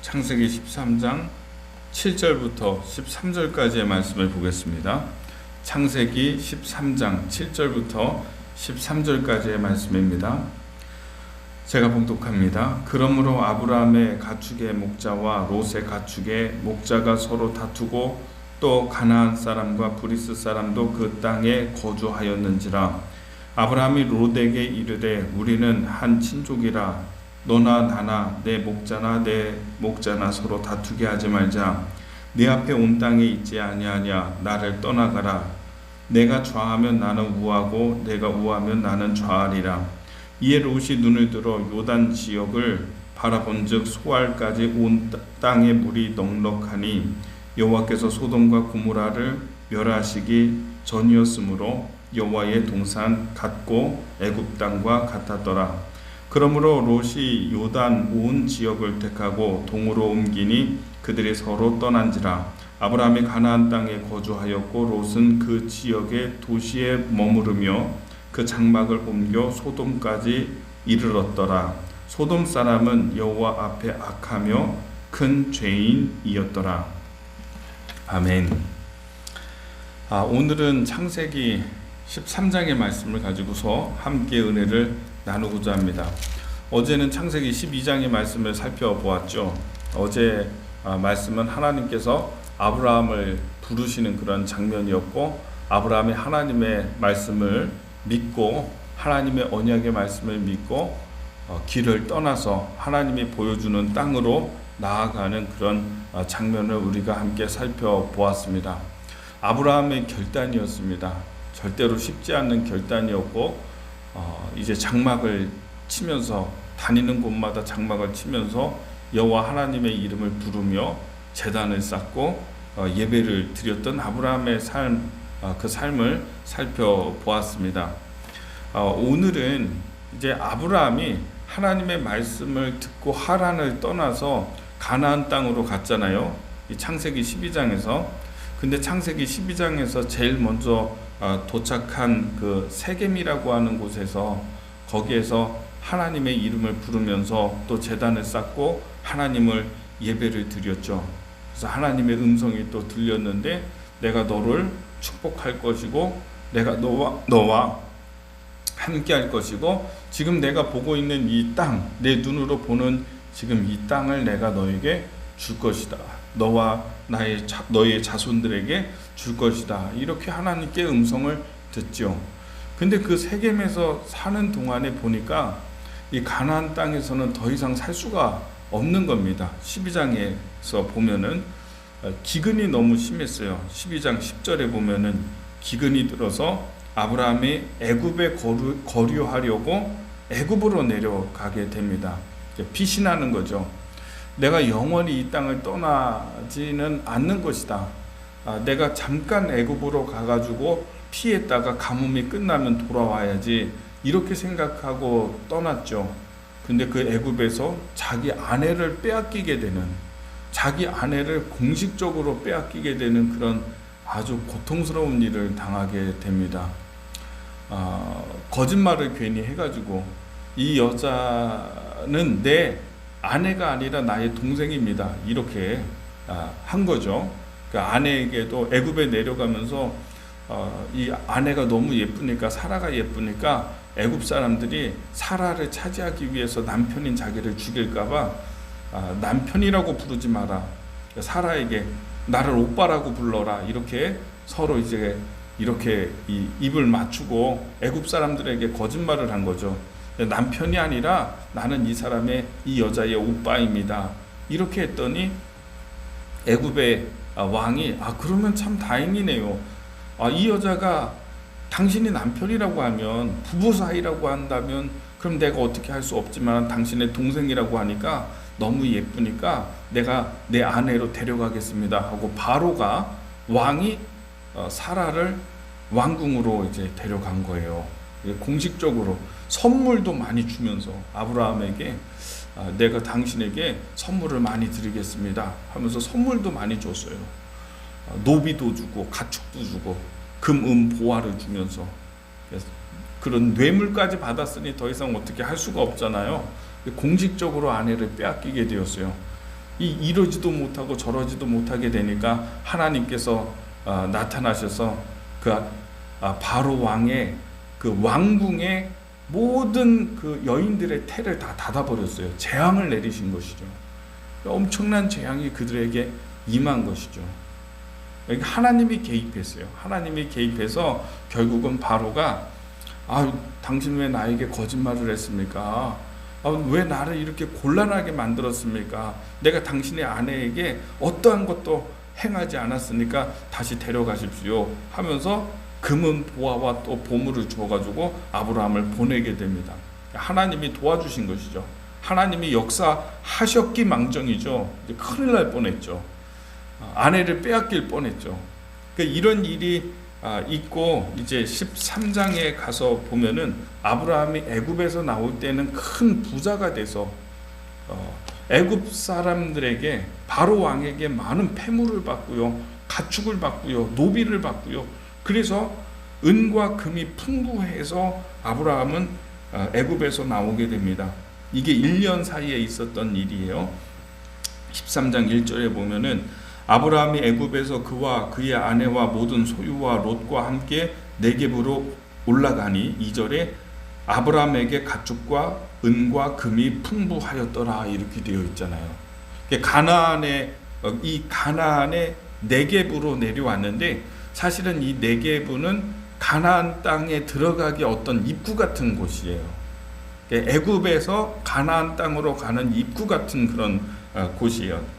창세기 13장 7절부터 13절까지의 말씀을 보겠습니다. 창세기 13장 7절부터 13절까지의 말씀입니다. 제가 봉독합니다. 그러므로 아브라함의 가축의 목자와 롯의 가축의 목자가 서로 다투고 또 가나안 사람과 브리스 사람도 그 땅에 거주하였는지라. 아브라함이 롯에게 이르되 우리는 한 친족이라 너나 나나 내 목자나 서로 다투게 하지 말자. 네 앞에 온 땅에 있지 아니하냐. 나를 떠나가라. 내가 좌하면 나는 우하고 내가 우하면 나는 좌하리라. 이에 롯이 눈을 들어 요단 지역을 바라본즉 소알까지 온 땅의 물이 넉넉하니 여호와께서 소돔과 고모라를 멸하시기 전이었으므로 여호와의 동산 같고 애굽 땅과 같았더라. 그러므로 롯이 요단 온 지역을 택하고 동으로 옮기니 그들이 서로 떠난지라. 아브라함이 가나안 땅에 거주하였고 롯은 그 지역의 도시에 머무르며 그 장막을 옮겨 소돔까지 이르렀더라. 소돔 사람은 여호와 앞에 악하며 큰 죄인이었더라. 아멘. 오늘은 창세기 13장의 말씀을 가지고서 함께 은혜를 나누고자 합니다. 어제는 창세기 12장의 말씀을 살펴보았죠. 어제 말씀은 하나님께서 아브라함을 부르시는 그런 장면이었고, 아브라함이 하나님의 말씀을 믿고 하나님의 언약의 말씀을 믿고 길을 떠나서 하나님이 보여주는 땅으로 나아가는 그런 장면을 우리가 함께 살펴보았습니다. 아브라함의 결단이었습니다. 절대로 쉽지 않는 결단이었고, 이제 장막을 치면서 다니는 곳마다 장막을 치면서 여호와 하나님의 이름을 부르며 제단을 쌓고 예배를 드렸던 아브라함의 삶, 그 삶을 살펴보았습니다. 오늘은 이제 아브라함이 하나님의 말씀을 듣고 하란을 떠나서 가나안 땅으로 갔잖아요. 이 창세기 12장에서. 근데 창세기 12장에서 제일 먼저 도착한 그 세겜이라고 하는 곳에서, 거기에서 하나님의 이름을 부르면서 또 제단을 쌓고 하나님을 예배를 드렸죠. 그래서 하나님의 음성이 또 들렸는데, 내가 너를 축복할 것이고 내가 너와 함께 할 것이고, 지금 내가 보고 있는 이 땅, 내 눈으로 보는 지금 이 땅을 내가 너에게 줄 것이다. 너와 너의 자손들에게 줄 것이다. 이렇게 하나님께 음성을 듣죠. 근데 그 세겜에서 사는 동안에 보니까 이 가나안 땅에서는 더 이상 살 수가 없는 겁니다. 12장에서 보면은 기근이 너무 심했어요. 12장 10절에 보면은 기근이 들어서 아브라함이 애굽에 거류하려고 애굽으로 내려가게 됩니다. 피신하는 거죠. 내가 영원히 이 땅을 떠나지는 않는 것이다. 내가 잠깐 애굽으로 가가지고 피했다가 가뭄이 끝나면 돌아와야지, 이렇게 생각하고 떠났죠. 근데 그 애굽에서 자기 아내를 빼앗기게 되는, 자기 아내를 공식적으로 빼앗기게 되는 그런 아주 고통스러운 일을 당하게 됩니다. 거짓말을 괜히 해가지고 이 여자는 내 아내가 아니라 나의 동생입니다. 이렇게 한 거죠. 그 아내에게도 애굽에 내려가면서 이 아내가 너무 예쁘니까, 사라가 예쁘니까 애굽 사람들이 사라를 차지하기 위해서 남편인 자기를 죽일까봐 남편이라고 부르지 마라. 사라에게 나를 오빠라고 불러라. 이렇게 서로 이제 이렇게 입을 맞추고 애굽 사람들에게 거짓말을 한 거죠. 남편이 아니라 나는 이 사람의, 이 여자의 오빠입니다. 이렇게 했더니 애굽의 왕이 그러면 참 다행이네요. 이 여자가 당신이 남편이라고 하면, 부부 사이라고 한다면 그럼 내가 어떻게 할 수 없지만 당신의 동생이라고 하니까 너무 예쁘니까 내가 내 아내로 데려가겠습니다 하고 바로가, 왕이 사라를 왕궁으로 이제 데려간 거예요. 공식적으로 선물도 많이 주면서 아브라함에게 내가 당신에게 선물을 많이 드리겠습니다 하면서 선물도 많이 줬어요. 노비도 주고 가축도 주고 금, 보화를 주면서 그런 뇌물까지 받았으니 더 이상 어떻게 할 수가 없잖아요. 공식적으로 아내를 빼앗기게 되었어요. 이러지도 못하고 저러지도 못하게 되니까 하나님께서 나타나셔서 그 바로 왕의 그 왕궁의 모든 그 여인들의 태를 다 닫아버렸어요. 재앙을 내리신 것이죠. 엄청난 재앙이 그들에게 임한 것이죠. 하나님이 개입했어요. 하나님이 개입해서 결국은 바로가 당신 왜 나에게 거짓말을 했습니까? 왜 나를 이렇게 곤란하게 만들었습니까? 내가 당신의 아내에게 어떠한 것도 행하지 않았으니까 다시 데려가십시오 하면서 금은 보화와 또 보물을 주어가지고 아브라함을 보내게 됩니다. 하나님이 도와주신 것이죠. 하나님이 역사하셨기 망정이죠. 큰일 날 뻔했죠. 아내를 빼앗길 뻔했죠. 이런 일이 있고 이제 13장에 가서 보면은 아브라함이 애굽에서 나올 때는 큰 부자가 돼서 애굽 사람들에게 바로 왕에게 많은 패물을 받고요, 가축을 받고요, 노비를 받고요. 그래서 은과 금이 풍부해서 아브라함은 애굽에서 나오게 됩니다. 이게 1년 사이에 있었던 일이에요. 13장 1절에 보면은 아브라함이 애굽에서 그와 그의 아내와 모든 소유와 롯과 함께 네겝으로 올라가니 2절에 아브라함에게 가축과 은과 금이 풍부하였더라 이렇게 되어 있잖아요. 가나안의 네겝으로 내려왔는데 사실은 이 네겝은 가나안 땅에 들어가기 어떤 입구 같은 곳이에요. 애굽에서 가나안 땅으로 가는 입구 같은 그런 곳이에요.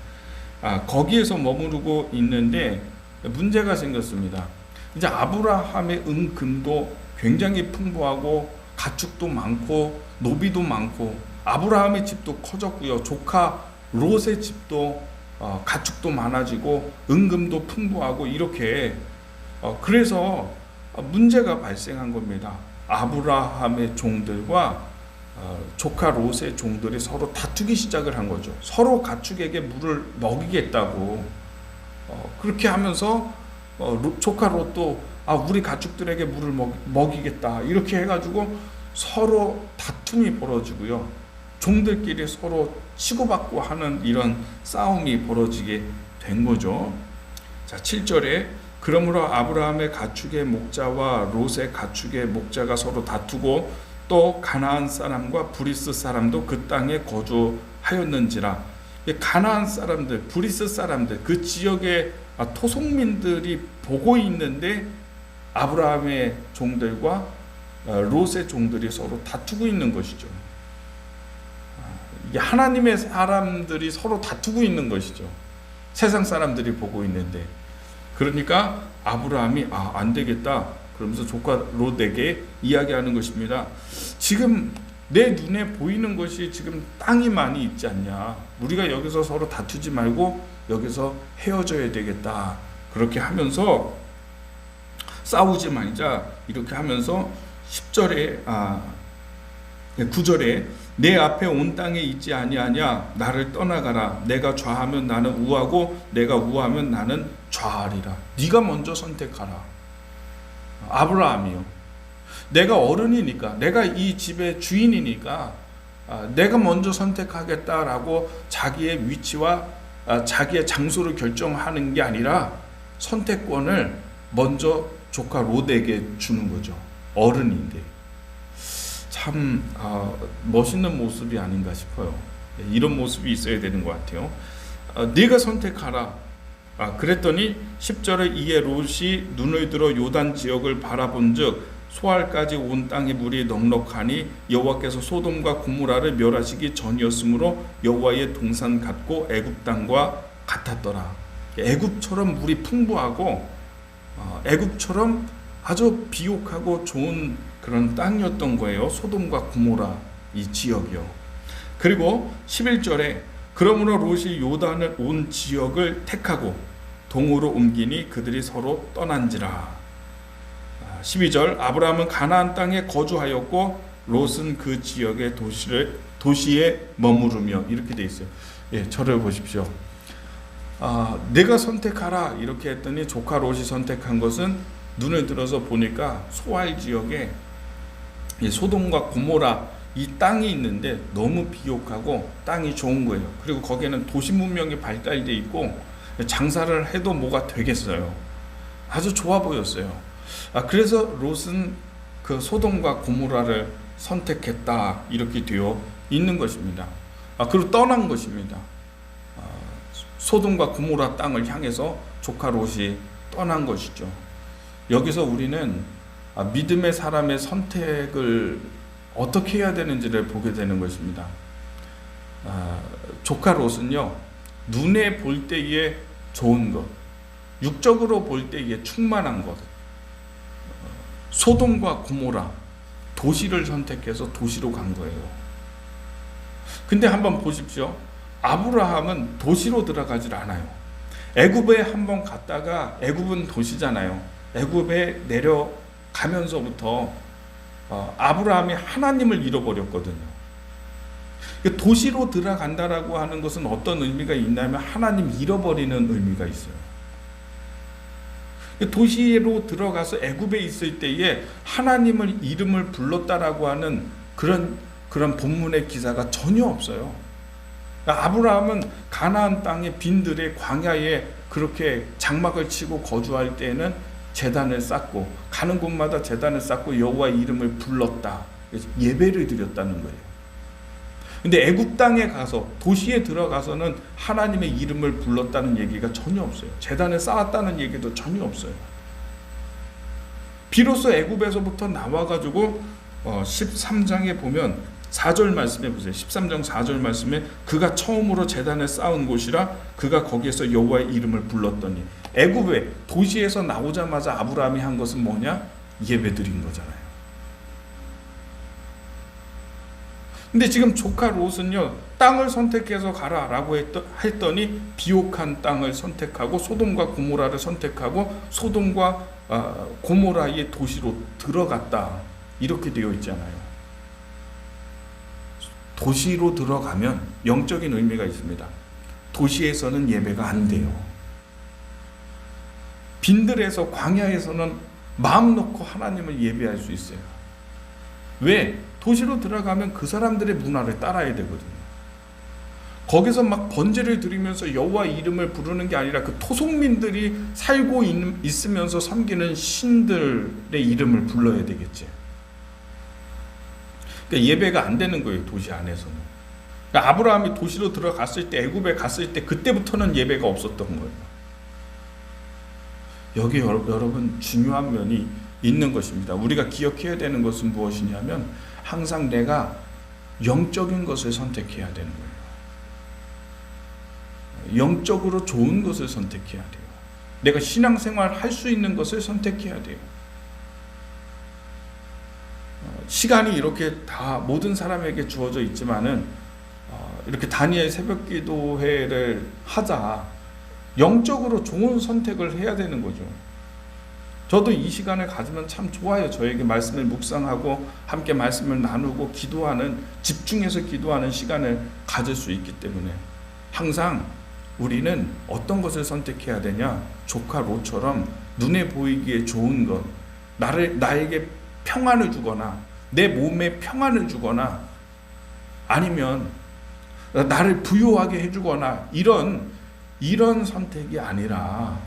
거기에서 머무르고 있는데 문제가 생겼습니다. 이제 아브라함의 은금도 굉장히 풍부하고 가축도 많고 노비도 많고 아브라함의 집도 커졌고요. 조카 롯의 집도 가축도 많아지고 은금도 풍부하고 이렇게 그래서 문제가 발생한 겁니다. 아브라함의 종들과 조카 롯의 종들이 서로 다투기 시작을 한 거죠. 서로 가축에게 물을 먹이겠다고 그렇게 하면서 조카 롯도 우리 가축들에게 물을 먹이겠다 이렇게 해가지고 서로 다툼이 벌어지고요. 종들끼리 서로 치고받고 하는 이런 싸움이 벌어지게 된 거죠. 자, 7절에 그러므로 아브라함의 가축의 목자와 롯의 가축의 목자가 서로 다투고 또 가나안 사람과 브리스 사람도 그 땅에 거주하였는지라. 가나안 사람들, 브리스 사람들, 그 지역의 토속민들이 보고 있는데 아브라함의 종들과 롯의 종들이 서로 다투고 있는 것이죠. 이게 하나님의 사람들이 서로 다투고 있는 것이죠. 세상 사람들이 보고 있는데. 그러니까 아브라함이 안 되겠다 그러면서 조카 롯에게 이야기하는 것입니다. 지금 내 눈에 보이는 것이 지금 땅이 많이 있지 않냐. 우리가 여기서 서로 다투지 말고 여기서 헤어져야 되겠다. 그렇게 하면서 싸우지 말자. 이렇게 하면서 10절에 9절에 내 앞에 온 땅에 있지 아니하냐. 나를 떠나가라. 내가 좌하면 나는 우하고 내가 우하면 나는 좌하리라. 네가 먼저 선택하라. 아브라함이요. 내가 어른이니까, 내가 이 집의 주인이니까 내가 먼저 선택하겠다라고 자기의 위치와 자기의 장소를 결정하는 게 아니라 선택권을 먼저 조카 롯에게 주는 거죠. 어른인데. 참 멋있는 모습이 아닌가 싶어요. 이런 모습이 있어야 되는 것 같아요. 네가 선택하라. 그랬더니 10절에 이에 롯이 눈을 들어 요단 지역을 바라본즉 소알까지 온 땅의 물이 넉넉하니 여호와께서 소돔과 고모라를 멸하시기 전이었으므로 여호와의 동산 같고 애굽 땅과 같았더라. 애굽처럼 물이 풍부하고 애굽처럼 아주 비옥하고 좋은 그런 땅이었던 거예요. 소돔과 고모라 이 지역이요. 그리고 11절에 그러므로 롯이 요단을 온 지역을 택하고 동으로 옮기니 그들이 서로 떠난지라. 12절 아브라함은 가나안 땅에 거주하였고 롯은 그 지역의 도시에 머무르며 이렇게 돼 있어요. 저를 보십시오. 내가 선택하라 이렇게 했더니 조카 롯이 선택한 것은 눈을 들어서 보니까 소알 지역에 소돔과 고모라 이 땅이 있는데 너무 비옥하고 땅이 좋은 거예요. 그리고 거기에는 도시 문명이 발달돼 있고 장사를 해도 뭐가 되겠어요. 아주 좋아 보였어요. 그래서 롯은 그 소돔과 고모라를 선택했다, 이렇게 되어 있는 것입니다. 그리고 떠난 것입니다. 소돔과 고모라 땅을 향해서 조카 롯이 떠난 것이죠. 여기서 우리는 믿음의 사람의 선택을 어떻게 해야 되는지를 보게 되는 것입니다. 조카 롯은요, 눈에 볼 때에 좋은 것, 육적으로 볼 때에 충만한 것, 소돔과 고모라 도시를 선택해서 도시로 간 거예요. 근데 한번 보십시오. 아브라함은 도시로 들어가질 않아요. 애굽에 한번 갔다가, 애굽은 도시잖아요. 애굽에 내려가면서부터 아브라함이 하나님을 잃어버렸거든요. 도시로 들어간다라고 하는 것은 어떤 의미가 있냐면 하나님 잃어버리는 의미가 있어요. 도시로 들어가서 애굽에 있을 때에 하나님을 이름을 불렀다라고 하는 그런 본문의 기사가 전혀 없어요. 아브라함은 가나안 땅의 빈들의 광야에 그렇게 장막을 치고 거주할 때에는 제단을 쌓고, 가는 곳마다 제단을 쌓고 여호와의 이름을 불렀다, 예배를 드렸다는 거예요. 근데 애굽 땅에 가서, 도시에 들어가서는 하나님의 이름을 불렀다는 얘기가 전혀 없어요. 제단을 쌓았다는 얘기도 전혀 없어요. 비로소 애굽에서부터 나와가지고 13장에 보면 4절 말씀해 보세요. 13장 4절 말씀에 그가 처음으로 제단을 쌓은 곳이라 그가 거기에서 여호와의 이름을 불렀더니, 애굽에 도시에서 나오자마자 아브라함이 한 것은 뭐냐? 예배드린 거잖아요. 근데 지금 조카 롯은요, 땅을 선택해서 가라라고 했더니 비옥한 땅을 선택하고 소돔과 고모라를 선택하고 소돔과 고모라의 도시로 들어갔다, 이렇게 되어 있잖아요. 도시로 들어가면 영적인 의미가 있습니다. 도시에서는 예배가 안 돼요. 빈들에서, 광야에서는 마음 놓고 하나님을 예배할 수 있어요. 왜? 도시로 들어가면 그 사람들의 문화를 따라야 되거든요. 거기서 막 번제를 드리면서 여호와 이름을 부르는 게 아니라 그 토속민들이 살고 있으면서 섬기는 신들의 이름을 불러야 되겠지. 그러니까 예배가 안 되는 거예요, 도시 안에서는. 그러니까 아브라함이 도시로 들어갔을 때, 애굽에 갔을 때, 그때부터는 예배가 없었던 거예요. 여기 여러분 중요한 면이 있는 것입니다. 우리가 기억해야 되는 것은 무엇이냐면 항상 내가 영적인 것을 선택해야 되는 거예요. 영적으로 좋은 것을 선택해야 돼요. 내가 신앙생활 할 수 있는 것을 선택해야 돼요. 시간이 이렇게 다 모든 사람에게 주어져 있지만은 이렇게 다니엘 새벽기도회를 하자, 영적으로 좋은 선택을 해야 되는 거죠. 저도 이 시간을 가지면 참 좋아요. 저에게 말씀을 묵상하고 함께 말씀을 나누고 기도하는, 집중해서 기도하는 시간을 가질 수 있기 때문에 항상 우리는 어떤 것을 선택해야 되냐? 조카 롯처럼 눈에 보이기에 좋은 것, 나에게 평안을 주거나 내 몸에 평안을 주거나 아니면 나를 부유하게 해주거나 이런 선택이 아니라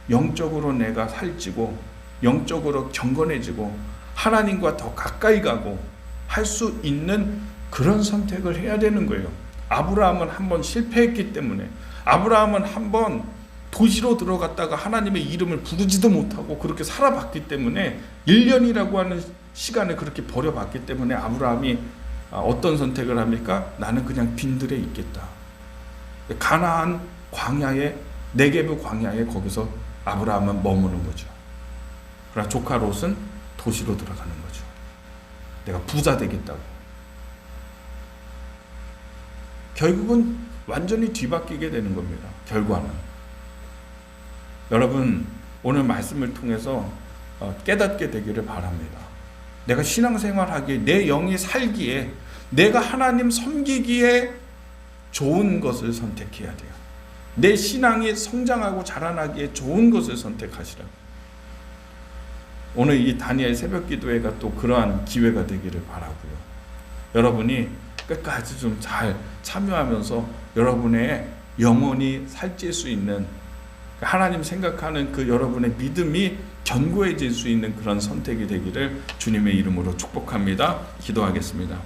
영적으로 내가 살찌고 영적으로 경건해지고 하나님과 더 가까이 가고 할 수 있는 그런 선택을 해야 되는 거예요. 아브라함은 한번 실패했기 때문에, 아브라함은 한번 도시로 들어갔다가 하나님의 이름을 부르지도 못하고 그렇게 살아봤기 때문에 1년이라고 하는 시간을 그렇게 버려봤기 때문에 아브라함이 어떤 선택을 합니까? 나는 그냥 빈들에 있겠다. 가나안 광야에, 네게브 광야에 거기서 아브라함은 머무는 거죠. 그러나 조카 롯은 도시로 들어가는 거죠. 내가 부자 되겠다고. 결국은 완전히 뒤바뀌게 되는 겁니다. 결과는. 여러분, 오늘 말씀을 통해서 깨닫게 되기를 바랍니다. 내가 신앙생활하기에, 내 영이 살기에, 내가 하나님 섬기기에 좋은 것을 선택해야 돼요. 내 신앙이 성장하고 자라나기에 좋은 것을 선택하시라. 오늘 이 다니엘 새벽기도회가 또 그러한 기회가 되기를 바라고요. 여러분이 끝까지 좀 잘 참여하면서 여러분의 영혼이 살찔 수 있는, 하나님 생각하는 그 여러분의 믿음이 견고해질 수 있는 그런 선택이 되기를 주님의 이름으로 축복합니다. 기도하겠습니다.